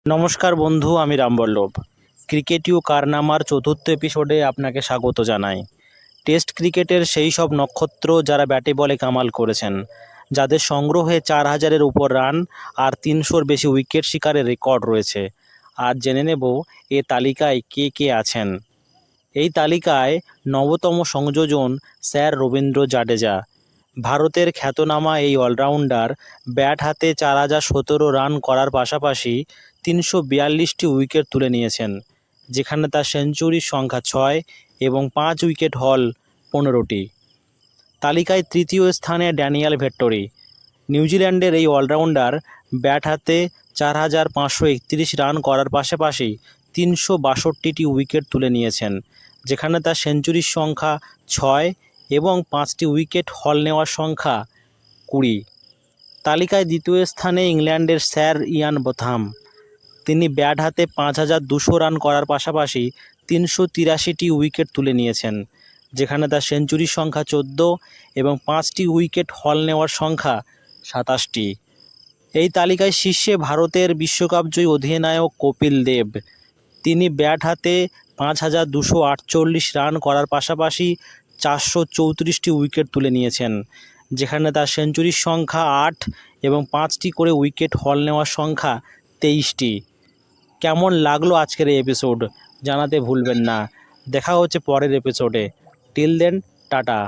নমস্কার বন্ধু, আমি রামবল্লভ। ক্রিকেটীয় কারনামার চতুর্থ এপিসোডে আপনাকে স্বাগত জানাই। টেস্ট ক্রিকেটের সেই সব নক্ষত্র যারা ব্যাটে বলে কামাল করেছেন, যাদের সংগ্রহে 4,000-এর উপর রান আর 300-র বেশি উইকেট শিকারের রেকর্ড রয়েছে। আজ জেনে নেব এ তালিকায় কে কে আছেন। এই তালিকায় নবতম সংযোজন স্যার রবীন্দ্র জাডেজা। ভারতের খ্যাতনামা এই অলরাউন্ডার ব্যাট হাতে 4,017 রান করার পাশাপাশি 342টি উইকেট তুলে নিয়েছেন, যেখানে তার সেঞ্চুরির সংখ্যা 6 এবং 5 উইকেট হল 15টি। তালিকায় তৃতীয় স্থানে ড্যানিয়েল ভেট্টোরি। নিউজিল্যান্ডের এই অলরাউন্ডার ব্যাট হাতে 4,531 রান করার পাশাপাশি 362টি উইকেট তুলে নিয়েছেন, যেখানে তার সেঞ্চুরির সংখ্যা 6 এবং 5টি উইকেট হল নেওয়ার সংখ্যা 20। তালিকায় দ্বিতীয় স্থানে ইংল্যান্ডের স্যার ইয়ান বোথাম। তিনি ব্যাট হাতে 5,200 রান করার পাশাপাশি 383টি উইকেট তুলে নিয়েছেন, যেখানে তার সেঞ্চুরির সংখ্যা 14 এবং 5টি উইকেট হল নেওয়ার সংখ্যা 27টি। এই তালিকায় শীর্ষে ভারতের বিশ্বকাপজয়ী অধিনায়ক কপিল দেব। তিনি ব্যাট হাতে 5,248 রান করার পাশাপাশি 434টি উইকেট তুলে নিয়েছেন, যেখানে তার সেঞ্চুরির সংখ্যা 8 এবং 5টি করে উইকেট হল নেওয়ার সংখ্যা 23টি। কেমন লাগলো আজকের এই এপিসোড জানাতে ভুলবেন না। দেখা হচ্ছে পরের এপিসোডে। Till then, tata.